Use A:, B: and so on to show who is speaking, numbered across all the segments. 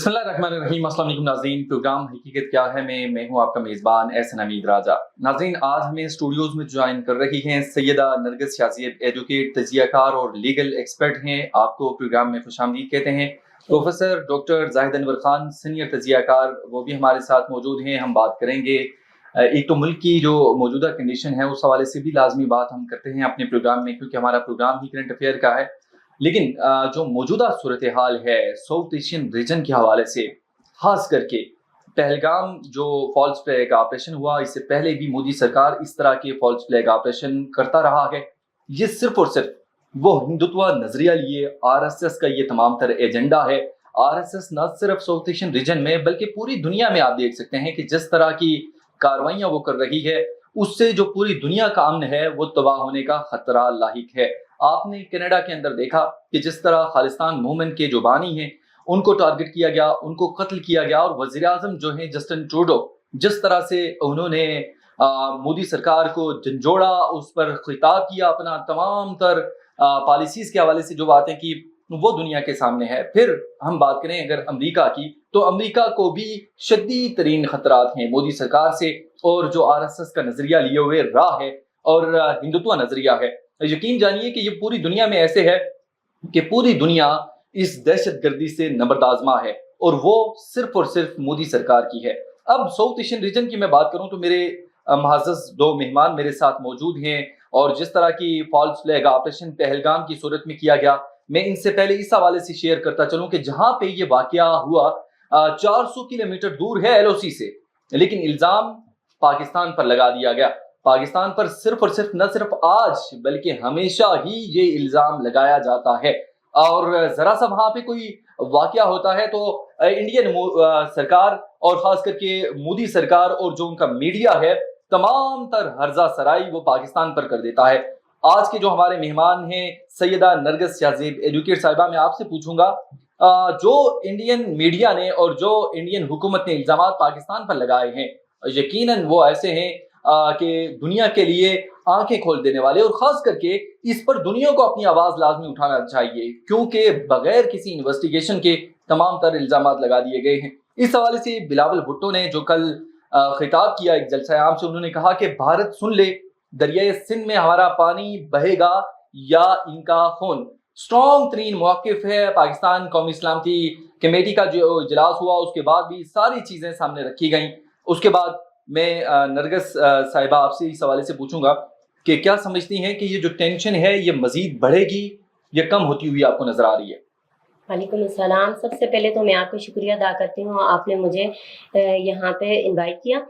A: बिस्मिल्लाहिर्रहमानिर्रहीम। अस्सलाम वालेकुम नाज़रीन, प्रोग्राम हकीकत क्या है में मैं हूं आपका मेज़बान एहसन हमीद राजा। नाज़रीन, आज हमें स्टूडियोज़ में ज्वाइन कर रही हैं सैयदा नरगिस शाज़िब, एजुकेट, तजियाकार और लीगल एक्सपर्ट हैं। आपको प्रोग्राम में खुशामदीद कहते हैं। Professor doctor Zahid Anwar Khan, senior तजियाकार, वो भी हमारे साथ मौजूद हैं। हम बात करेंगे एक तो मुल्क की जो मौजूदा कंडीशन है उस हवाले से भी लाजमी बात हम करते हैं अपने प्रोग्राम में, क्योंकि हमारा प्रोग्राम ही करंट अफेयर का है। लेकिन जो मौजूदा सूरत हाल है साउथ एशियन रीजन के हवाले से, खास करके पहलगाम जो फॉल्स फ्लैग ऑपरेशन हुआ, इससे पहले भी मोदी सरकार इस तरह के फॉल्स फ्लैग ऑपरेशन करता रहा है। ये सिर्फ और सिर्फ वो हिंदुत्व नजरिया लिए आरएसएस का ये तमाम तर एजेंडा है। आरएसएस न सिर्फ साउथ एशियन रीजन में बल्कि पूरी दुनिया में आप देख सकते हैं कि जिस तरह की कार्रवाइयां वो कर रही है, उससे जो पूरी दुनिया का अमन है वो तबाह होने का खतरा लाहिक है। आपने कनाडा के अंदर देखा कि जिस तरह खालिस्तान मूवमेंट के जो बानी हैं उनको टारगेट किया गया, उनको कत्ल किया गया, और वजीर आजम जो है जस्टिन ट्रूडो, जिस तरह से उन्होंने मोदी सरकार को झंझोड़ा, उस पर खिताब किया, अपना तमाम तर पॉलिसीज के हवाले से जो बातें की, वो दुनिया के सामने है। फिर हम बात करें अगर अमेरिका की, तो अमेरिका को भी शदीद तरीन खतरात हैं मोदी सरकार से, और जो आरएसएस का नजरिया लिए हुए राह है और हिंदुत्व नजरिया है। यकीन जानिए कि ये पूरी दुनिया में ऐसे है कि पूरी दुनिया इस दहशतगर्दी से नबरदाजमा है, और वो सिर्फ और सिर्फ मोदी सरकार की है। अब साउथ एशियन रीजन की मैं बात करूं तो मेरे मुअज़्ज़ज़ दो मेहमान मेरे साथ मौजूद हैं, और जिस तरह की फॉल्स फ्लैग ऑपरेशन पहलगाम की सूरत में किया गया, मैं इनसे पहले इस हवाले से शेयर करता चलूं कि जहां पे ये वाकया हुआ 400 किलोमीटर दूर है एलओसी से, लेकिन इल्जाम पाकिस्तान पर लगा दिया गया। पाकिस्तान पर सिर्फ और सिर्फ न सिर्फ आज बल्कि हमेशा ही ये इल्जाम लगाया जाता है, और जरा सा वहां पे कोई वाकया होता है तो इंडियन सरकार और खास करके मोदी सरकार और जो उनका मीडिया है, तमाम तर हर्जा सराई वो पाकिस्तान पर कर देता है। आज के जो हमारे मेहमान हैं सैयदा नरगिस शाज़िब, एजुकेट साहिबा, मैं आपसे पूछूंगा जो इंडियन मीडिया ने और जो इंडियन हुकूमत ने इल्जाम पाकिस्तान पर लगाए हैं, यकीनन वो ऐसे हैं कि दुनिया के लिए आंखें खोल देने वाले, और खास करके इस पर दुनिया को अपनी आवाज लाजमी उठाना चाहिए, क्योंकि बगैर किसी इन्वेस्टिगेशन के तमाम तर इल्जाम लगा दिए गए हैं। इस हवाले से बिलावल भुट्टो ने जो कल खिताब किया एक जलसा आम से, उन्होंने कहा कि भारत सुन ले, दरियाए सिंध में हमारा पानी बहेगा या इनका खून। स्ट्रॉन्ग तरीन मौक़िफ़ है। पाकिस्तान कौमी इस्लामती कमेटी का जो इजलास हुआ उसके बाद भी सारी चीज़ें सामने रखी गई। उसके बाद मैं नरगिस साहिबा आपसे इस हवाले से पूछूंगा कि क्या समझती हैं कि ये जो टेंशन है ये मजीद बढ़ेगी या कम होती हुई आपको नजर आ रही है?
B: वालेकुम अस्सलाम। सबसे पहले तो मैं आपका शुक्रिया अदा करती हूँ, आपने मुझे यहाँ पे इनवाइट किया।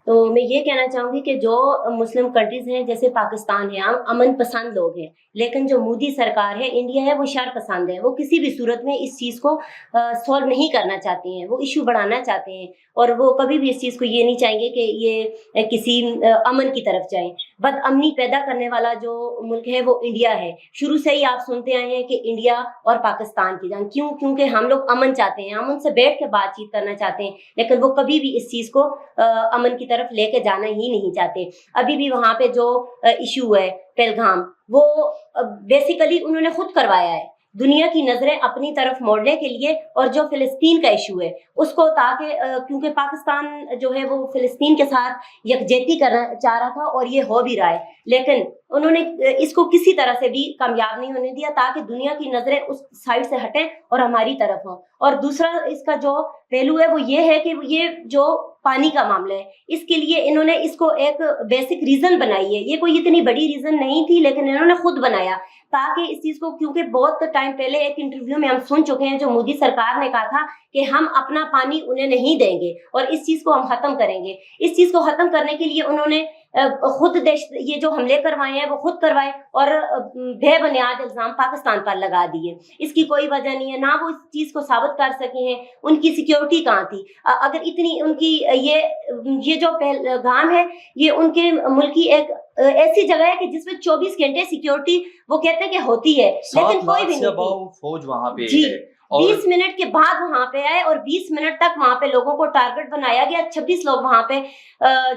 B: तो मैं ये कहना चाहूँगी कि जो मुस्लिम कंट्रीज़ हैं जैसे पाकिस्तान है, अमन पसंद लोग हैं, लेकिन जो मोदी सरकार है, इंडिया है, वो शर पसंद है। वो किसी भी सूरत में इस चीज़ को सॉल्व नहीं करना चाहती हैं, वो इशू बढ़ाना चाहते हैं, और वो कभी भी इस चीज़ को ये नहीं चाहेंगे कि ये किसी अमन की तरफ जाए। बदअमनी पैदा करने वाला जो मुल्क है वो इंडिया है। शुरू से ही आप सुनते आए हैं कि इंडिया और पाकिस्तान की जंग क्यों, क्योंकि हम लोग अमन चाहते हैं, हम उनसे बैठ के बातचीत करना चाहते हैं, लेकिन वो कभी भी इस चीज़ को अमन की तरफ लेके जाना ही नहीं चाहते। अभी भी वहाँ पे जो इशू है पहलगाम, वो बेसिकली उन्होंने खुद करवाया है, दुनिया की नजरें अपनी तरफ मोड़ने के लिए, और जो फिलिस्तीन का इशू है उसको, ताकि क्योंकि पाकिस्तान जो है वो फिलिस्तीन के साथ यकजहती करना चाह रहा था, और ये हो भी रहा है, लेकिन उन्होंने इसको किसी तरह से भी कामयाब नहीं होने दिया, ताकि दुनिया की नजरें उस साइड से हटें और हमारी तरफ हों। और दूसरा इसका जो पहलू है वो ये है कि ये जो पानी का मामला है, इसके लिए इन्होंने इसको एक बेसिक रीजन बनाई है। ये कोई इतनी बड़ी रीजन नहीं थी, लेकिन इन्होंने खुद बनाया ताकि इस चीज को, क्योंकि बहुत टाइम पहले एक इंटरव्यू में हम सुन चुके हैं जो मोदी सरकार ने कहा था कि हम अपना पानी उन्हें नहीं देंगे और इस चीज को हम खत्म करेंगे। इस चीज को खत्म करने के लिए उन्होंने खुद देश ये जो हमले करवाए हैं वो खुद करवाए, और बेबुनियाद इल्जाम पाकिस्तान पर लगा दिए। इसकी कोई वजह नहीं है, ना वो इस चीज को साबित कर सके हैं उनकी सिक्योरिटी कहाँ थी। अगर इतनी उनकी ये जो पहलगाम है, ये उनके मुल्क की एक ऐसी जगह है कि जिसमें 24 घंटे सिक्योरिटी वो कहते हैं कि होती है, लेकिन कोई भी नहीं
A: फौज वहां पे
B: जी
A: है।
B: 20 मिनट के बाद वहां पे आए, और 20 मिनट तक वहां पे लोगों को टारगेट बनाया गया। 26 लोग वहां पे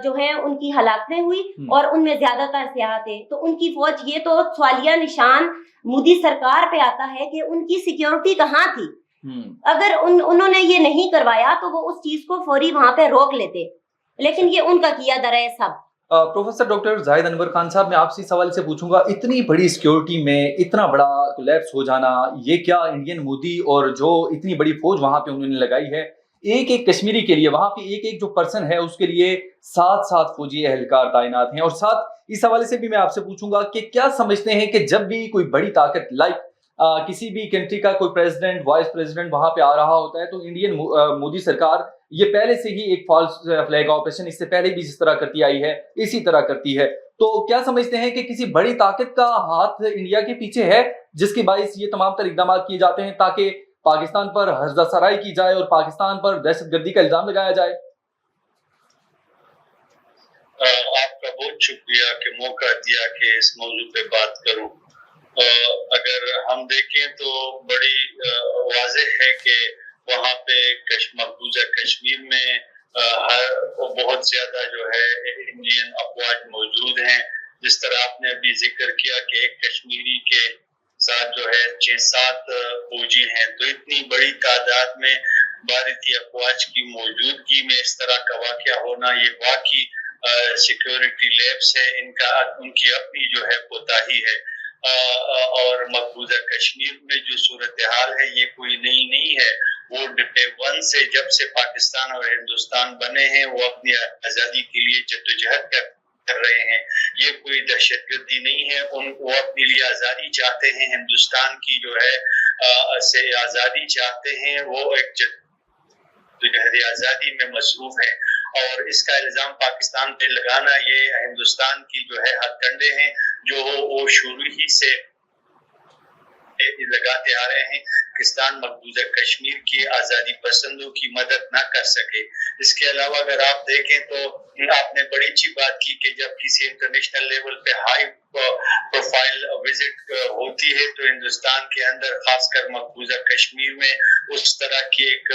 B: जो है उनकी हलाकतें हुई, और उनमें ज्यादातर सियाह थे। तो उनकी फौज, ये तो सवालिया निशान मोदी सरकार पे आता है कि उनकी सिक्योरिटी कहाँ थी। अगर उन्होंने ये नहीं करवाया तो वो उस चीज को फौरी वहां पे रोक लेते, लेकिन ये उनका किया धरा है सब।
A: प्रोफेसर डॉक्टर जाहिद अनवर खान साहब, मैं आपसे सवाल से पूछूंगा, इतनी बड़ी सिक्योरिटी में इतना बड़ा कोलैप्स हो जाना, ये क्या इंडियन मोदी और जो इतनी बड़ी फौज वहां पे उन्होंने लगाई है, एक एक कश्मीरी के लिए, वहां पे एक एक जो पर्सन है उसके लिए 7 फौजी एहलकार तैनात हैं। और साथ इस हवाले से भी मैं आपसे पूछूंगा कि क्या समझते हैं कि जब भी कोई बड़ी ताकत लाइक किसी भी कंट्री का कोई प्रेसिडेंट, वाइस प्रेसिडेंट वहां पे आ रहा होता है तो इंडियन मोदी सरकार ये पहले से ही एक फॉल्स फ्लैग ऑपरेशन इससे पहले भी जिस तरह करती आई है इसी तरह करती है, तो क्या समझते हैं कि किसी बड़ी ताकत का हाथ इंडिया के पीछे है जिसकी बाइस ये तमाम तर इकदाम किए जाते हैं ताकि पाकिस्तान पर हर्जासराई की जाए और पाकिस्तान पर दहशतगर्दी का इल्जाम लगाया जाए?
C: आपका बहुत शुक्रिया कि मौका दिया कि इस मौजू पे बात करूं। अगर हम देखें तो बड़ी वाज़ेह है कि वहाँ पे मकबूजा कश्मीर में बहुत ज्यादा जो है इंडियन अफवाज मौजूद हैं। जिस तरह आपने अभी जिक्र किया कि एक कश्मीरी के साथ जो है 6-7 फौजी हैं, तो इतनी बड़ी तादाद में भारतीय अफवाज की मौजूदगी में इस तरह का वाकया होना, ये वाकई सिक्योरिटी लैब्स है इनका, उनकी अपनी जो है कोताही है। और मकबूजा कश्मीर में जो सूरत हाल है ये कोई नई नहीं है। वो डे वन से, जब से पाकिस्तान और हिंदुस्तान बने हैं, वो अपनी आजादी के लिए जद्दोजहद कर रहे हैं। ये कोई दहशतगर्दी नहीं है, वो अपने लिए आजादी चाहते हैं, हिंदुस्तान की जो है से आजादी चाहते हैं, वो एक जद्दोजहद आजादी में मसरूफ है। और इसका इल्जाम पाकिस्तान पे लगाना ये हिंदुस्तान की जो है हथकंडे हैं जो वो शुरू ही से लगाते आ रहे हैं। पाकिस्तान मकबूजा कश्मीर की आजादी पसंदों की मदद न कर सके। इसके अलावा अगर आप देखें तो आपने बड़ी अच्छी बात की कि जब किसी इंटरनेशनल लेवल पे हाई प्रोफाइल विजिट होती है तो हिंदुस्तान के अंदर खासकर मकबूजा कश्मीर में उस तरह की एक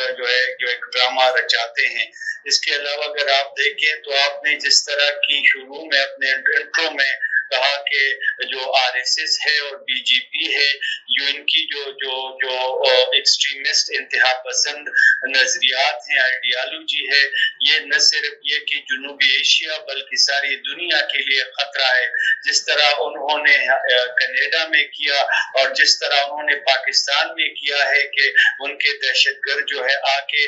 C: ड्रामा रचाते हैं। इसके अलावा अगर आप देखें तो आपने जिस तरह की शुरू में अपने इंट्रो में कहा कि जो आरएसएस है और बीजेपी है, ये इनकी जो एक्सट्रीमिस्ट इंतहा पसंद नजरियात हैं, आइडियालॉजी है, ये न सिर्फ ये कि जनूबी एशिया बल्कि सारी दुनिया के लिए खतरा है। जिस तरह उन्होंने कनाडा में किया और जिस तरह उन्होंने पाकिस्तान में किया है कि उनके दहशतगर्द जो है आके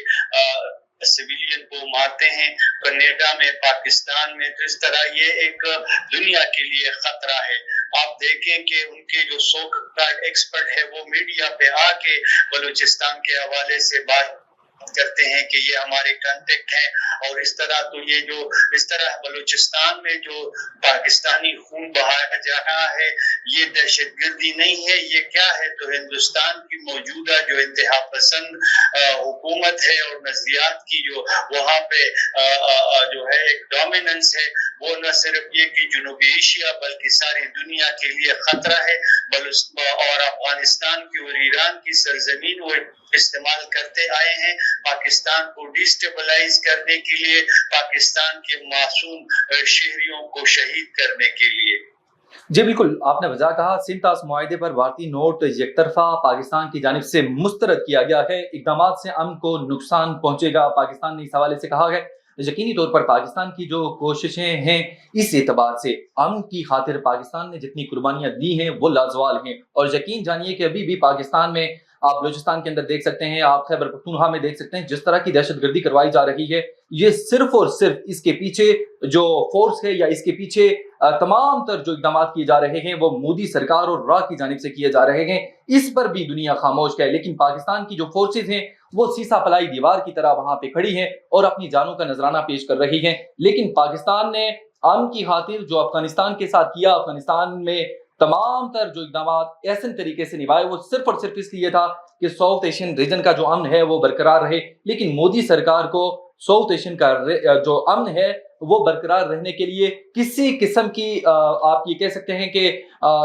C: सिविलियन को मारते हैं कनाडा में, पाकिस्तान में, तो इस तरह ये एक दुनिया के लिए खतरा है। आप देखें कि उनके जो सो कॉल्ड एक्सपर्ट है वो मीडिया पे आके बलूचिस्तान के हवाले से बात करते हैं कि ये हमारे कांटेक्ट हैं और इस तरह, तो ये जो इस तरह बलूचिस्तान में जो पाकिस्तानी खून बहाया जा रहा है ये दहशतगर्दी नहीं है, ये क्या है? तो हिंदुस्तान की मौजूदा जो इंतहा पसंद हुकूमत है और नजरियात की जो वहाँ पे जो है एक डोमिनेंस है, वो न सिर्फ ये कि जनूबी एशिया बल्कि सारी दुनिया के लिए खतरा है। और अफगानिस्तान की और ईरान की सरजमीन वो इस्तेमाल करते आए हैं पाकिस्तान को डिस्टेबलाइज करने के लिए, पाकिस्तान के मासूम शहरियों को शहीद करने के लिए।
A: जी बिल्कुल, आपने वजह कहा, सिंतास मुआहदे पर भारतीय नोट एकतरफा पाकिस्तान की जानिब से मुस्तरद किया गया है, इकदाम से अमन को नुकसान पहुंचेगा। पाकिस्तान ने इस हवाले से कहा है यकीनी तौर पर पाकिस्तान की जो कोशिशें हैं इस एतबार से अमन की खातिर पाकिस्तान ने जितनी कुर्बानियां दी हैं वो लाजवाल हैं। और यकीन जानिए कि अभी भी पाकिस्तान में आप बलूचिस्तान के अंदर देख सकते हैं, आप खैबर पख्तूनख्वा में देख सकते हैं, जिस तरह की दहशतगर्दी करवाई जा रही है, ये सिर्फ और सिर्फ इसके पीछे जो फोर्स है या इसके पीछे तमाम तर जो इकदाम किए जा रहे हैं वो मोदी सरकार और रा की जानिब से किए जा रहे हैं। इस पर भी दुनिया खामोश है, लेकिन पाकिस्तान की जो फोर्सेज हैं वो सीसा फलाई दीवार की तरह वहां पे खड़ी हैं और अपनी जानों का नजराना पेश कर रही हैं। लेकिन पाकिस्तान ने अमन की खातिर जो अफगानिस्तान के साथ किया, अफगानिस्तान में तमाम तर जो इकदाम ऐसे तरीके से निभाए, वो सिर्फ और सिर्फ इसलिए था कि साउथ एशियन रीजन का जो अमन है वो बरकरार रहे। लेकिन मोदी सरकार को साउथ एशियन का जो अमन है वो बरकरार रहने के लिए किसी किस्म की आप ये कह सकते हैं कि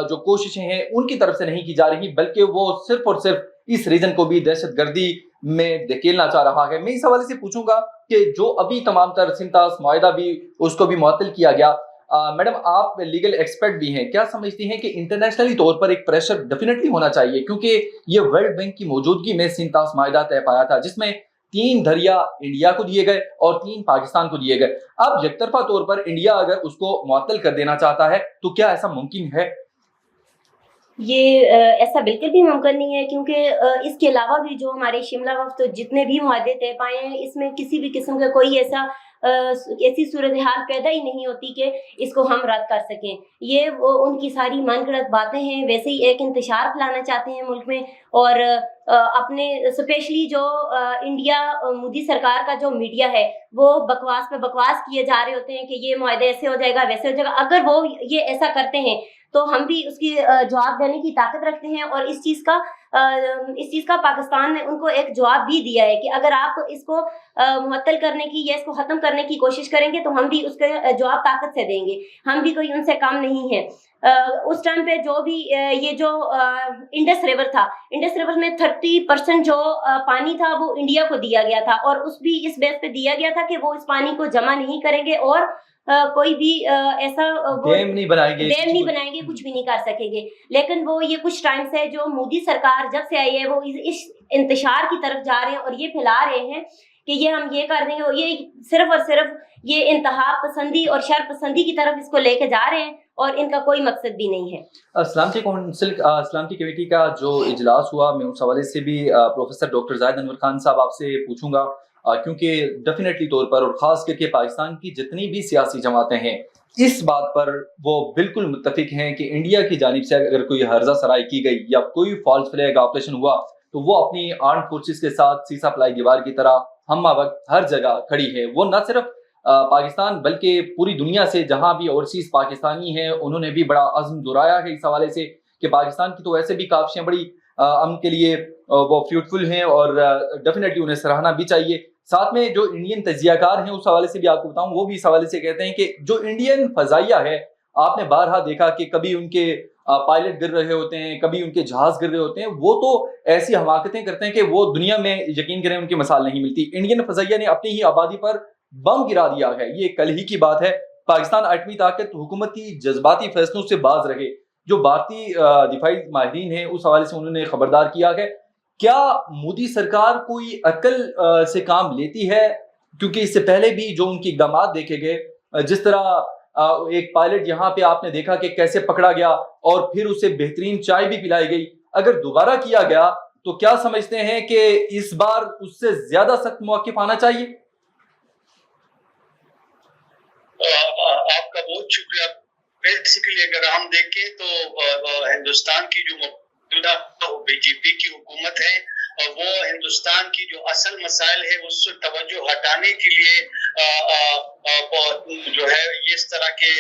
A: जो कोशिशें हैं उनकी तरफ से नहीं की जा रही, बल्कि वो सिर्फ और सिर्फ इस रीजन को भी दहशतगर्दी में धकेलना चाह रहा है। मैं इस हवाले से पूछूंगा कि जो अभी तमाम तर सिंतास मुआहिदा भी उसको भी मुअत्तल किया गया, मैडम आप लीगल एक्सपर्ट भी हैं, क्या समझती हैं कि इंटरनेशनली तौर पर एक प्रेशर डेफिनेटली होना चाहिए, क्योंकि ये वर्ल्ड बैंक की मौजूदगी में सिंतास माहिदा तय पाया था जिसमें 3 दरिया इंडिया को दिए गए और 3 पाकिस्तान को दिए गए। अब यकतरफा तौर पर इंडिया अगर उसको मुअत्तल कर देना चाहता है तो क्या ऐसा मुमकिन है?
B: ये ऐसा बिल्कुल भी मुमकिन नहीं है, क्योंकि इसके अलावा भी जो हमारे शिमला वक्त तो जितने भी मुआहदे तय पाए हैं, इसमें किसी भी किस्म का कोई ऐसी सूरत हाल पैदा ही नहीं होती कि इसको हम रद्द कर सकें। ये उनकी सारी मनगढ़ंत बातें हैं। वैसे ही एक इंतशार फैलाना चाहते हैं मुल्क में, और अपने स्पेशली जो इंडिया मोदी सरकार का जो मीडिया है वो बकवास पे बकवास किए जा रहे होते हैं कि ये मुआहदा ऐसे हो जाएगा वैसे हो जाएगा। अगर वो ये ऐसा करते हैं तो हम भी उसकी जवाब देने की ताकत रखते हैं, और इस चीज़ का पाकिस्तान ने उनको एक जवाब भी दिया है कि अगर आप इसको मुअत्तल करने की या इसको ख़त्म करने की कोशिश करेंगे तो हम भी उसका जवाब ताकत से देंगे। हम भी कोई उनसे कम नहीं है। उस टाइम पे जो भी ये जो इंडस रिवर था, इंडस रिवर में 30% जो पानी था वो इंडिया को दिया गया था, और उस भी इस बेस पे दिया गया था कि वो इस पानी को जमा नहीं करेंगे और कोई भी ऐसा
A: डैम नहीं
B: बनाएंगे, कुछ भी नहीं कर सकेंगे। लेकिन वो ये कुछ टाइम से जो मोदी सरकार जब से आई है वो इस इंतशार की तरफ जा रहे हैं और ये फैला रहे हैं कि ये हम ये कर देंगे, और ये सिर्फ और सिर्फ ये इंतहा पसंदी और शर पसंदी की तरफ इसको लेके जा रहे हैं, और इनका कोई मकसद भी नहीं है।
A: सलामती काउंसिल सलामती कमेटी का जो इजलास हुआ, मैं उस हवाले से भी प्रोफेसर डॉक्टर जाहिद अनवर खान साहब आपसे पूछूंगा, क्योंकि डेफिनेटली तौर पर और ख़ास करके पाकिस्तान की जितनी भी सियासी जमातें हैं इस बात पर वो बिल्कुल मुत्तफिक हैं कि इंडिया की जानिब से अगर कोई हर्जा सराई की गई या कोई फॉल्स फ्लैग ऑपरेशन हुआ तो वो अपनी आर्म्ड फोर्सेस के साथ सीसा पलाई दीवार की तरह हम वक्त हर जगह खड़ी है। वो न सिर्फ पाकिस्तान बल्कि पूरी दुनिया से जहां भी ओवरसीज पाकिस्तानी हैं उन्होंने भी बड़ा अज़्म दोहराया है इस हवाले से कि पाकिस्तान की तो वैसे भी काविशें बड़ी अमन के लिए वो फ्रूटफुल हैं और डेफिनेटली उन्हें सराहना भी चाहिए। साथ में जो इंडियन तजियाकार हैं उस हवाले से भी आपको बताऊं, वो भी इस हवाले से कहते हैं कि जो इंडियन फजाइया है आपने बारहा देखा कि कभी उनके पायलट गिर रहे होते हैं, कभी उनके जहाज गिर रहे होते हैं, वो तो ऐसी हमाकतें करते हैं कि वो दुनिया में यकीन करें उनकी मिसाल नहीं मिलती। इंडियन फजाइया ने अपनी ही आबादी पर बम गिरा दिया है, ये कल ही की बात है। पाकिस्तान आठवीं ताकत हुकूमती जज्बाती फैसलों से बाज रहे, जो भारतीय दिफाई माहिरीन है उस हवाले से उन्होंने खबरदार किया है। क्या मोदी सरकार कोई अकल से काम लेती है? क्योंकि इससे पहले भी जो उनके इकदाम देखे गए, जिस तरह एक पायलट यहाँ पे आपने देखा कि कैसे पकड़ा गया और फिर उसे बेहतरीन चाय भी पिलाई गई, अगर दोबारा किया गया तो क्या समझते हैं कि इस बार उससे ज्यादा सख्त मौक़िफ़ आना चाहिए?
C: आपका बहुत शुक्रिया। बेसिकली अगर हम देखें तो हिंदुस्तान की जो मौजूदा बीजेपी की हुकूमत है वो हिंदुस्तान की जो असल मसाइल है उससे तवज्जो हटाने के लिए जो है ये इस तरह के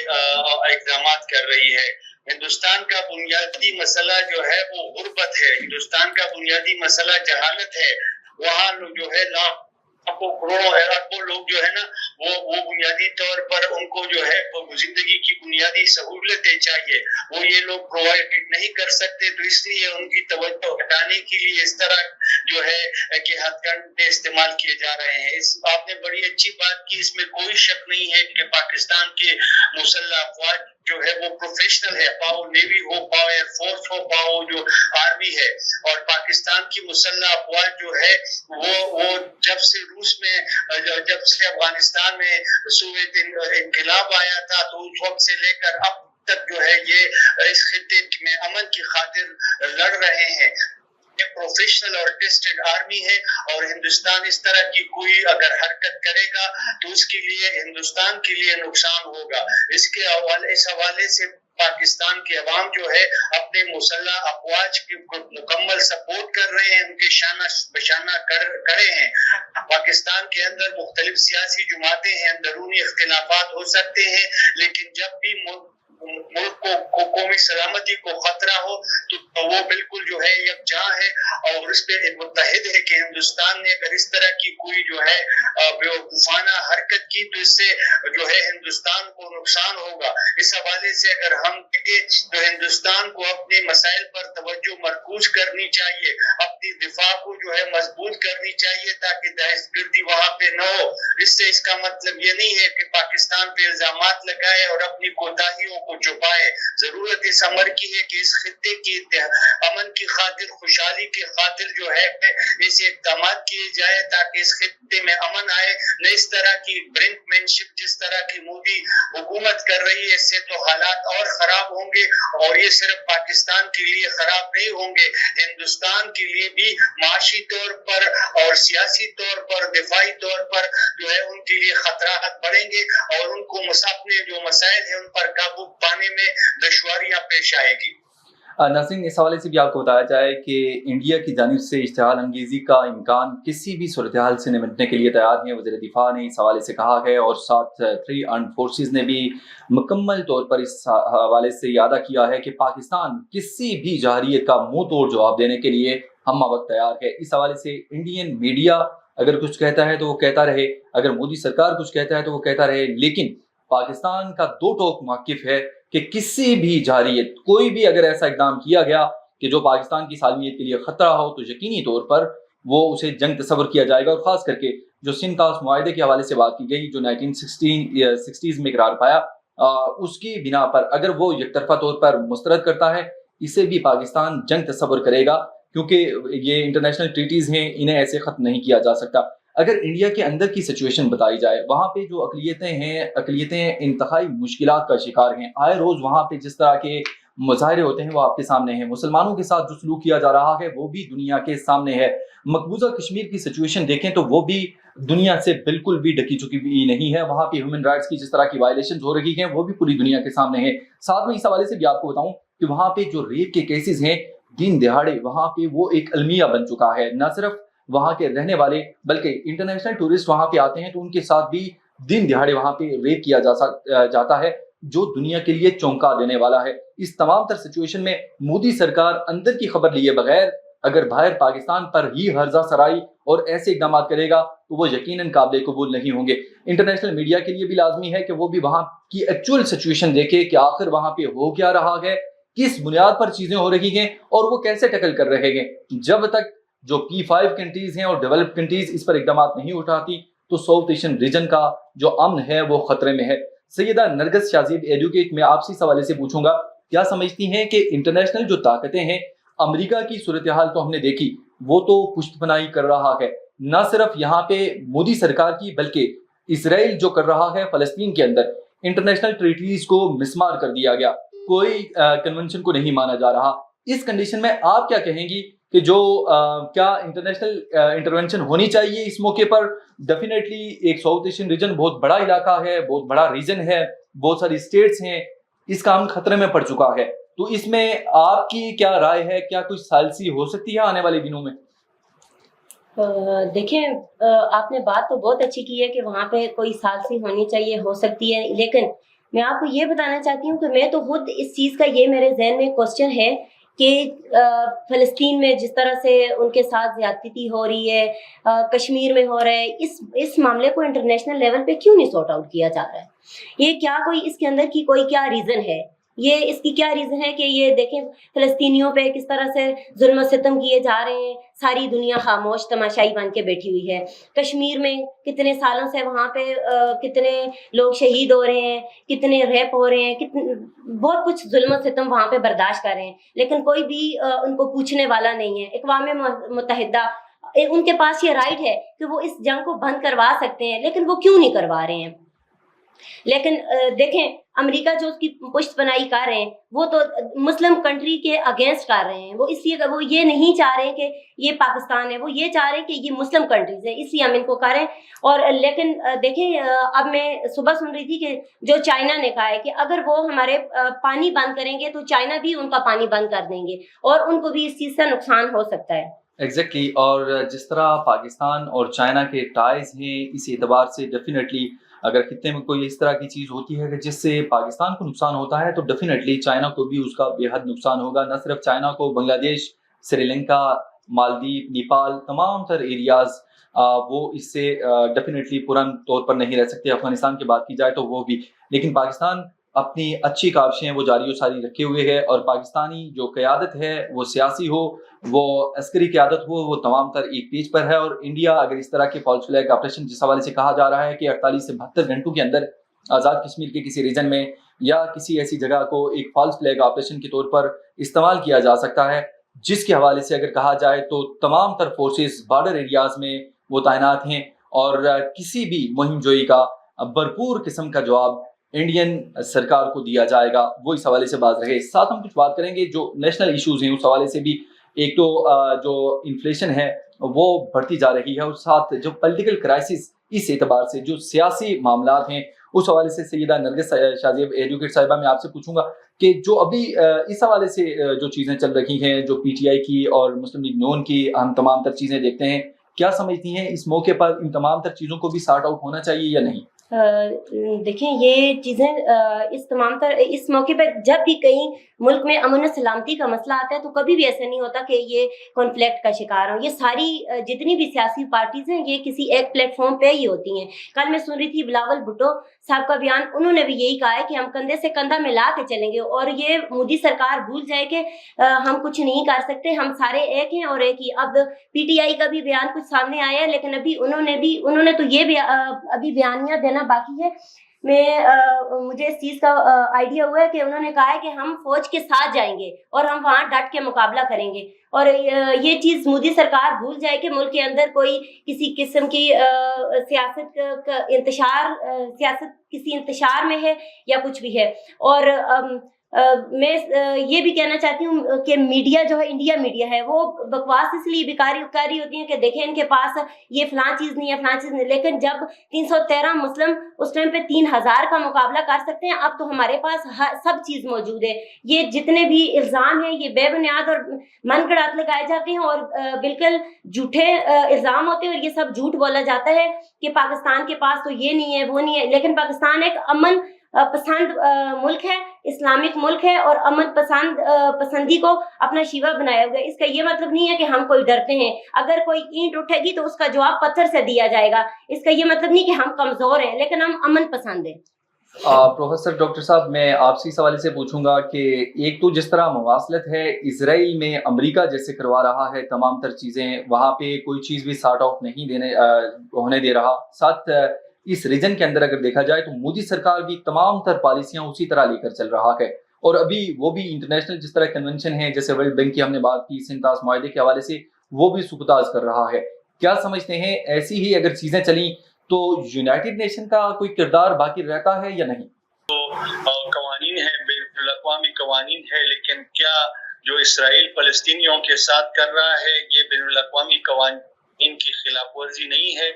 C: इक़दाम कर रही है। हिंदुस्तान का बुनियादी मसला जो है वो गुर्बत है, हिंदुस्तान का बुनियादी मसला जहालत है। वहाँ जो है लाखों करोड़ों अरबों लोग जो है ना वो बुनियादी तौर पर उनको जो है जिंदगी की बुनियादी सहूलतें चाहिए, वो ये लोग प्रोवाइड नहीं कर सकते, तो इसलिए उनकी तवज्जो हटाने के लिए इस तरह जो है कि हथकंडे इस्तेमाल किए जा रहे हैं। इस आपने बड़ी अच्छी बात की, इसमें कोई शक नहीं है कि पाकिस्तान के मुसल्लह अफवाज जो है वो प्रोफेशनल है, पाओ नेवी हो, पाओ एयरफोर्स हो, पाओ जो आर्मी है, और पाकिस्तान की मुसल्लह अफवाज जो है वो जब से रूस में जब से अफगानिस्तान में सोवियत इनकलाब आया था तो उस वक्त से लेकर अब तक जो है ये इस खित्ते में अमन की खातिर लड़ रहे हैं। प्रोफेशनल और टेस्टेड आर्मी है, और हिंदुस्तान इस तरह की कोई अगर हरकत करेगा तो उसके लिए हिंदुस्तान के लिए नुकसान होगा। इस हवाले से पाकिस्तान के अवाम जो है अपने मुसल्लह अफवाज की मुकम्मल सपोर्ट कर रहे हैं, उनके शाना बशाना करे हैं। पाकिस्तान के अंदर मुख्तलिफ सियासी जमातें हैं, अंदरूनी इख्तिलाफात हो सकते हैं, लेकिन जब भी मुल्क को कौमी सलामती को खतरा हो तो वो बिल्कुल जो है यकजा है और उस पर मुत्तहिद है कि हिंदुस्तान ने अगर इस तरह की कोई जो है बेवकूफाना हरकत की तो इससे जो है हिंदुस्तान को नुकसान होगा। इस हवाले से अगर हम देखें तो हिंदुस्तान को अपने मसाइल पर तवज्जो मरकूज करनी चाहिए, अपनी दिफा को जो है मजबूत करनी चाहिए ताकि दहशतगर्दी वहां पे न हो। इससे इसका मतलब ये नहीं है कि पाकिस्तान पे इल्जामात लगाए और अपनी कोताहियों को छुपाए। जरूरत इस अमर की है कि इस खित्ते की अमन की खातिर, खुशहाली की खातिर जो है इसे इक़दाम किए जाए ताकि इस खित्ते में अमन आए। न इस तरह की ब्रिंकमैनशिप जिस तरह की मोदी हुकूमत कर रही है, इससे तो हालात और खराब होंगे, और ये सिर्फ पाकिस्तान के लिए खराब नहीं होंगे, हिंदुस्तान के लिए भी माशी तौर पर और सियासी तौर पर, दिफाई तौर पर जो है उनके लिए खतरात बढ़ेंगे और उनको अपने जो मसाइल है उन पर काबू पाने में दुश्वारियां पेश आएगी।
A: नाज़रीन, इस हवाले से भी आपको बताया जाए कि इंडिया की जानिब से इश्तिहाल अंगेज़ी का इम्कान किसी भी सूरत हाल से निपटने के लिए तैयार हैं। वज़ीर दिफा ने इस हवाले से कहा है और साथ 3 आर्म्ड फोर्सेस ने भी मुकम्मल तौर पर इस हवाले से यादा किया है कि पाकिस्तान किसी भी जहरीत का मुँह तोड़ जवाब देने के लिए हम वक्त तैयार है। इस हवाले से इंडियन मीडिया अगर कुछ कहता है तो वो कहता रहे, अगर मोदी सरकार कुछ कहता है तो वो कहता रहे, लेकिन पाकिस्तान का दो टोक मौक़िफ़ है कि किसी भी जारियत, कोई भी अगर ऐसा इक़दाम किया गया कि जो पाकिस्तान की सालमियत के लिए ख़तरा हो, तो यकीनी तौर पर वो उसे जंग तस्वर किया जाएगा। और ख़ास करके जो सिंध कास मुआहदे के हवाले से बात की गई, जो 1960s में करार पाया, उसकी बिना पर अगर वो एक तरफा तौर पर मुस्तरद करता है, इसे भी पाकिस्तान जंग तस्वर करेगा, क्योंकि ये इंटरनेशनल ट्रीटीज़ हैं, इन्हें ऐसे ख़त्म नहीं किया जा सकता। अगर इंडिया के अंदर की सिचुएशन बताई जाए, वहाँ पे जो अक़लियतें इंतहाई मुश्किलात का शिकार हैं। आए रोज़ वहाँ पे जिस तरह के मुज़ाहरे होते हैं वो आपके सामने हैं। मुसलमानों के साथ जो सलूक किया जा रहा है वो भी दुनिया के सामने है। मकबूजा कश्मीर की सिचुएशन देखें तो वो भी दुनिया से बिल्कुल भी ढकी चुकी भी नहीं है। वहाँ पे ह्यूमन राइट्स की जिस तरह की वायलेशन हो रही हैं वो भी पूरी दुनिया के सामने है। साथ में इस हवाले से भी आपको बताऊँ कि वहाँ पे जो रेप के केसेस हैं दिन दिहाड़े, वहाँ पे वो एक अलमिया बन चुका है। न सिर्फ वहाँ के रहने वाले बल्कि इंटरनेशनल टूरिस्ट वहाँ पे आते हैं तो उनके साथ भी दिन दिहाड़े वहाँ पे रेप किया जाता है, जो दुनिया के लिए चौंका देने वाला है। इस तमाम तर सिचुएशन में मोदी सरकार अंदर की खबर लिए बगैर अगर बाहर पाकिस्तान पर ही हर्जा सराई और ऐसे इकदाम करेगा तो वो यकीनन काबिल कबूल नहीं होंगे। इंटरनेशनल मीडिया के लिए भी लाजमी है कि वो भी वहाँ की एक्चुअल सिचुएशन देखे कि आखिर वहाँ पे हो क्या रहा है, किस बुनियाद पर चीजें हो रही हैं और वो कैसे टैकल कर रहे हैं। जब तक जो P5 कंट्रीज हैं और डेवलप्ड कंट्रीज इस पर इकदाम नहीं उठाती तो साउथ एशियन रीजन का जो अमन है वो खतरे में है। सैयदा नरगिस शाज़ीब एडवोकेट, मैं आपसे इस हवाले से पूछूंगा, क्या समझती हैं कि इंटरनेशनल जो ताकतें हैं, अमेरिका की सूरत हाल तो हमने देखी, वो तो पुष्टपनाही कर रहा है, न सिर्फ यहाँ पे मोदी सरकार की बल्कि इसराइल जो कर रहा है फ़लस्तीन के अंदर, इंटरनेशनल ट्रीटीज को मिसमार कर दिया गया, कोई कन्वेंशन को नहीं माना जा रहा। इस कंडीशन में आप क्या कहेंगी कि जो क्या इंटरनेशनल इंटरवेंशन होनी चाहिए इस मौके पर? डेफिनेटली एक साउथ एशियन रीजन बहुत बड़ा इलाका है, बहुत बड़ा रीजन है, बहुत सारी स्टेट्स हैं, इसका हम खतरे में पड़ चुका है। तो इसमें आपकी क्या राय है, क्या कुछ सालसी हो सकती है आने वाले दिनों में?
B: देखें, आपने बात तो बहुत अच्छी की है कि वहाँ पे कोई सालसी होनी चाहिए, हो सकती है, लेकिन मैं आपको ये बताना चाहती हूँ कि मैं तो खुद इस चीज़ का ये मेरे जहन में क्वेश्चन है कि फ़लस्तीन में जिस तरह से उनके साथ ज़्यादती हो रही है, कश्मीर में हो रहा है, इस मामले को इंटरनेशनल लेवल पे क्यों नहीं सॉर्ट आउट किया जा रहा है? ये क्या कोई इसके अंदर की कोई क्या रीज़न है? ये इसकी क्या रीज़न है कि ये देखें फ़लस्तीनियों पे किस तरह से जुल्म सितम किए जा रहे हैं, सारी दुनिया खामोश तमाशाई बन के बैठी हुई है। कश्मीर में कितने सालों से वहाँ पे कितने लोग शहीद हो रहे हैं, कितने रेप हो रहे हैं, बहुत कुछ जुल्म सितम वहाँ पे बर्दाश्त कर रहे हैं, लेकिन कोई भी उनको पूछने वाला नहीं है। अक़वाम मुत्तहिदा, उनके पास ये राइट है कि वो इस जंग को बंद करवा सकते हैं, लेकिन वो क्यों नहीं करवा रहे हैं? लेकिन देखें, अमेरिका जो उसकी पुष्टपनाही कर रहे हैं वो तो मुस्लिम कंट्री के अगेंस्ट कर रहे हैं। वो इसलिए वो ये नहीं चाह रहे हैं कि ये पाकिस्तान है, वो ये चाह रहे हैं कि ये मुस्लिम कंट्रीज है, इसलिए हम इनको कर रहे हैं। और लेकिन देखें, अब मैं सुबह सुन रही थी कि जो चाइना ने कहा है कि अगर वो हमारे पानी बंद करेंगे तो चाइना भी उनका पानी बंद कर देंगे और उनको भी इस चीज़ से नुकसान हो सकता है।
A: एग्जैक्टली और जिस तरह पाकिस्तान और चाइना के टाइज हैं, इस एतबार से डेफिनेटली अगर खित्ते में कोई इस तरह की चीज़ होती है कि जिससे पाकिस्तान को नुकसान होता है तो डेफिनेटली चाइना को भी उसका बेहद नुकसान होगा। न सिर्फ चाइना को, बांग्लादेश, श्रीलंका, मालदीव, नेपाल, तमाम तर एरियाज़ वो इससे डेफिनेटली पूर्ण तौर पर नहीं रह सकते। अफगानिस्तान की बात की जाए तो वो भी, लेकिन पाकिस्तान اپنی اچھی کاوشیں وہ جاری و ساری رکھے ہوئے ہے، اور پاکستانی جو قیادت ہے وہ سیاسی ہو، وہ عسکری قیادت ہو، وہ تمام تر ایک پیج پر ہے۔ اور انڈیا اگر اس طرح کے فالس فلیگ آپریشن جس حوالے سے کہا جا رہا ہے کہ 48 سے 72 گھنٹوں کے اندر آزاد کشمیر کے کسی ریجن میں یا کسی ایسی جگہ کو ایک فالس فلیگ آپریشن کے طور پر استعمال کیا جا سکتا ہے، جس کے حوالے سے اگر کہا جائے تو تمام تر فورسز بارڈر ایریاز میں وہ تعینات ہیں، اور کسی بھی مہم جوئی کا بھرپور قسم کا جواب انڈین سرکار کو دیا جائے گا، وہ اس حوالے سے باز رہے۔ ساتھ ہم کچھ بات کریں گے جو نیشنل ایشوز ہیں اس حوالے سے بھی۔ ایک تو جو انفلیشن ہے وہ بڑھتی جا رہی ہے، اور ساتھ جو پولیٹیکل کرائسس اس اعتبار سے جو سیاسی معاملات ہیں اس حوالے سے سیدہ نرگس شاہ زیب ایڈوکیٹ صاحبہ میں آپ سے پوچھوں گا کہ جو ابھی اس حوالے سے جو چیزیں چل رہی ہیں، جو پی ٹی آئی کی اور مسلم لیگ نون کی ہم تمام تر چیزیں دیکھتے ہیں، کیا سمجھتی ہیں اس موقع پر ان تمام تر چیزوں کو بھی سارٹ آؤٹ ہونا چاہیے یا نہیں؟
B: دیکھیں یہ چیزیں اس تمام تر اس موقع پہ جب بھی کہیں ملک میں امن و سلامتی کا مسئلہ آتا ہے تو کبھی بھی ایسا نہیں ہوتا کہ یہ کانفلکٹ کا شکار ہوں۔ یہ ساری جتنی بھی سیاسی پارٹیز ہیں یہ کسی ایک پلیٹ فارم پہ ہی ہوتی ہیں۔ کل میں سن رہی تھی بلاول بھٹو صاحب کا بیان، انہوں نے بھی یہی کہا ہے کہ ہم کندھے سے کندھا ملا کے چلیں گے، اور یہ مودی سرکار بھول جائے کہ ہم کچھ نہیں کر سکتے، ہم سارے ایک ہیں اور ایک ہی۔ اب پی ٹی آئی کا بھی بیان کچھ سامنے آیا ہے، لیکن ابھی انہوں نے تو یہ بھی ابھی بیانیہ دینا باقی ہے۔ مجھے اس چیز کا آئیڈیا ہوا ہے کہ انہوں نے کہا ہے کہ ہم فوج کے ساتھ جائیں گے اور ہم وہاں ڈٹ کے مقابلہ کریں گے، اور یہ چیز مودی سرکار بھول جائے کہ ملک کے اندر کوئی کسی قسم کی سیاست کا انتشار میں ہے یا کچھ بھی ہے۔ اور میں یہ بھی کہنا چاہتی ہوں کہ میڈیا جو ہے، انڈیا میڈیا ہے، وہ بکواس اس لیے بیکاری ہوتی ہے کہ دیکھیں ان کے پاس یہ فلاں چیز نہیں ہے، فلاں چیز نہیں، لیکن جب 313 مسلم اس ٹائم پہ 3000 کا مقابلہ کر سکتے ہیں، اب تو ہمارے پاس سب چیز موجود ہے۔ یہ جتنے بھی الزام ہیں یہ بے بنیاد اور من گڑت لگائے جاتے ہیں اور بالکل جھوٹے الزام ہوتے ہیں، اور یہ سب جھوٹ بولا جاتا ہے کہ پاکستان کے پاس تو یہ نہیں ہے وہ نہیں ہے، لیکن پاکستان ایک امن پسند ملک ہے، اسلامک ملک ہے، اور امن پسندی کو اپنا شیوا بنایا ہوا ہے۔ اس کا یہ مطلب نہیں ہے کہ ہم کوئی ڈرتے ہیں، اگر کوئی اینٹ اٹھے گی تو اس کا جواب پتھر سے دیا جائے گا۔ اس کا یہ مطلب نہیں کہ ہم کمزور ہیں، لیکن ہم امن پسند ہیں۔
A: پروفیسر ڈاکٹر صاحب، میں آپ سے اس حوالے سے پوچھوں گا کہ ایک تو جس طرح مواصلت ہے اسرائیل میں امریکہ جیسے کروا رہا ہے تمام تر چیزیں، وہاں پہ کوئی چیز بھی سارٹ آؤٹ نہیں ہونے دے رہا، ساتھ اس ریجن کے اندر اگر دیکھا جائے تو مودی سرکار بھی تمام تر پالیسیاں اسی طرح لے کر چل رہا ہے، اور ابھی وہ بھی انٹرنیشنل جس طرح کنونشن ہے، جیسے ورلڈ بینک کی ہم نے بات کی، سنتاس معاہدے کے حوالے سے، وہ بھی سکتاز کر رہا ہے۔ کیا سمجھتے ہیں ایسی ہی اگر چیزیں چلیں تو یونائٹڈ نیشن کا کوئی کردار باقی رہتا ہے یا نہیں؟
C: قوانین ہے، بین الاقوامی قوانین ہے، لیکن کیا جو اسرائیل فلسطینیوں کے ساتھ کر رہا ہے یہ بین الاقوامی قوانین کی خلاف ورزی نہیں ہے؟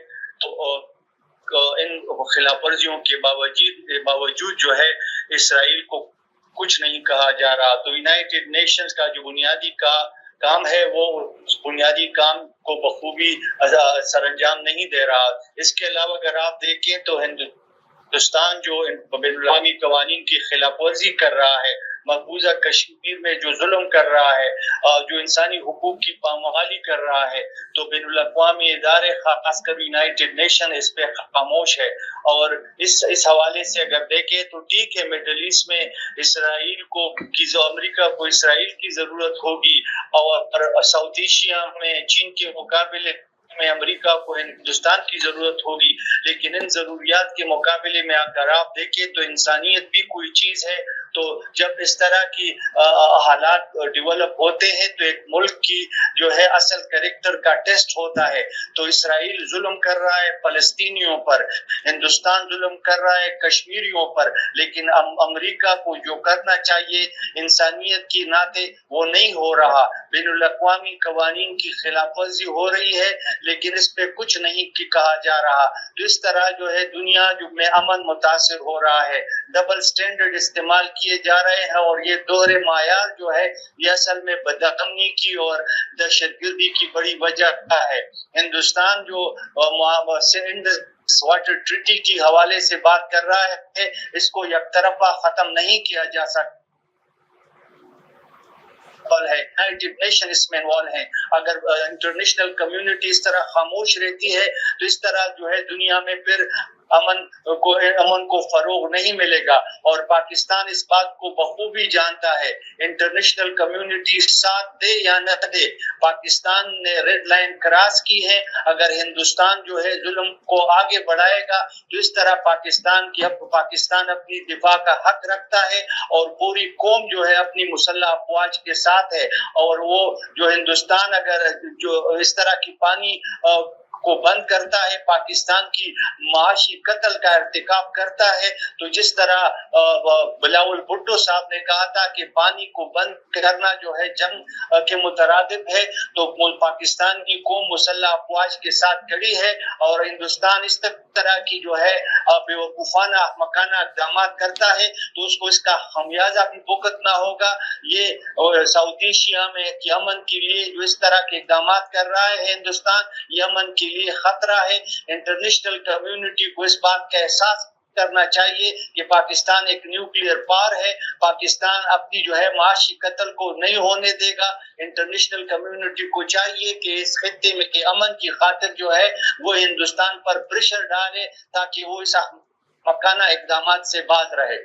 C: تو ان خلاف ورزیوں کے باوجود جو ہے اسرائیل کو کچھ نہیں کہا جا رہا۔ تو یونائٹڈ نیشنز کا جو بنیادی کام ہے وہ اس بنیادی کام کو بخوبی سر انجام نہیں دے رہا۔ اس کے علاوہ اگر آپ دیکھیں تو ہندوستان جو بین الاقوامی قوانین کی خلاف ورزی کر رہا ہے، مقبوضہ کشمیر میں جو ظلم کر رہا ہے، جو انسانی حقوق کی پامالی کر رہا ہے، تو بین الاقوامی ادارے خاص کر یونائٹڈ نیشن اس پہ خاموش ہے۔ اور اس حوالے سے اگر دیکھیں تو ٹھیک ہے، مڈل ایسٹ میں اسرائیل کو امریکہ کو اسرائیل کی ضرورت ہوگی، اور ساؤتھ ایشیا میں چین کے مقابلے میں امریکہ کو ہندوستان کی ضرورت ہوگی، لیکن ان ضروریات کے مقابلے میں اگر آپ دیکھیں تو انسانیت بھی کوئی چیز ہے۔ تو جب اس طرح کی حالات ڈیولپ ہوتے ہیں تو ایک ملک کی جو ہے اصل کریکٹر کا ٹیسٹ ہوتا ہے۔ تو اسرائیل ظلم کر رہا ہے فلسطینیوں پر، ہندوستان ظلم کر رہا ہے کشمیریوں پر، لیکن امریکہ کو جو کرنا چاہیے انسانیت کی ناطے وہ نہیں ہو رہا۔ بین الاقوامی قوانین کی خلاف ورزی ہو رہی ہے لیکن اس پہ کچھ نہیں کہا جا رہا۔ تو اس طرح جو ہے دنیا میں امن متاثر ہو رہا ہے، ڈبل سٹینڈرڈ استعمال کیے جا رہے ہیں، اور یہ دوہرے معیار جو ہے یہ اصل میں بدامنی کی اور دہشت گردی کی بڑی وجہ ہے۔ ہندوستان جو واٹر ٹریٹی کی حوالے سے بات کر رہا ہے، اس کو یک طرفہ ختم نہیں کیا جا سکتا ہے، یونائٹڈ نیشن اس میں انوالو ہے۔ اگر انٹرنیشنل کمیونٹی اس طرح خاموش رہتی ہے تو اس طرح جو ہے دنیا میں پھر अमन को फरोग नहीं मिलेगा। और पाकिस्तान इस बात को बखूबी जानता है, इंटरनेशनल कम्युनिटी साथ दे या न दे, पाकिस्तान ने रेड लाइन क्रॉस की है। अगर हिंदुस्तान जो है जुल्म को आगे बढ़ाएगा तो इस तरह पाकिस्तान अपनी दिफा का हक रखता है और पूरी कौम जो है अपनी मुसल्लह अफवाज के साथ है। और वो जो हिंदुस्तान अगर जो इस तरह की पानी को बंद करता है, पाकिस्तान की माशी कत्ल का इर्तिकाब करता है, तो जिस तरह बिलावल भुट्टो साहब ने कहा था कि पानी को बंद करना जो है जंग के मुतरादिफ है, तो पाकिस्तान की कौम मुसल्लह अफवाज के साथ खड़ी है। और हिंदुस्तान इस तरह की जो है बेवकूफाना मकाना इक़दाम करता है तो उसको इसका खमियाजा भी भुगतना होगा। ये सऊदी एशिया में यमन के लिए जो इस तरह के इक़दाम कर रहा है हिंदुस्तान, यमन के लिए खतरा है। इंटरनेशनल कम्युनिटी को इस बात का एहसास करना चाहिए कि पाकिस्तान एक न्यूक्लियर पावर है, पाकिस्तान अपनी जो है माशी कत्ल को नहीं होने देगा। इंटरनेशनल कम्युनिटी को चाहिए कि इस खित्ते में के अमन की खातिर जो है वो हिंदुस्तान पर प्रेशर डाले ताकि वो इस मकाना इक़दाम से बाज रहे।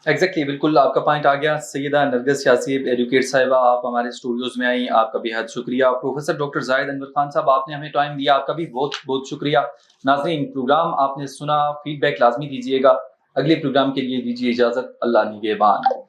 A: एग्जैक्टली बिल्कुल आपका पॉइंट आ गया। सैयदा नरगिस शाज़िब एडवोकेट साहिबा, आप हमारे स्टूडियोज़ में आई, आपका बेहद शुक्रिया। प्रोफेसर डॉक्टर जाहिद अनवर खान साहब, आपने हमें टाइम दिया, आपका भी बहुत बहुत शुक्रिया। नाज़रीन, प्रोग्राम आपने सुना, फीडबैक लाजमी दीजिएगा। अगले प्रोग्राम के लिए दीजिए इजाज़त। अल्लाह निगहबान।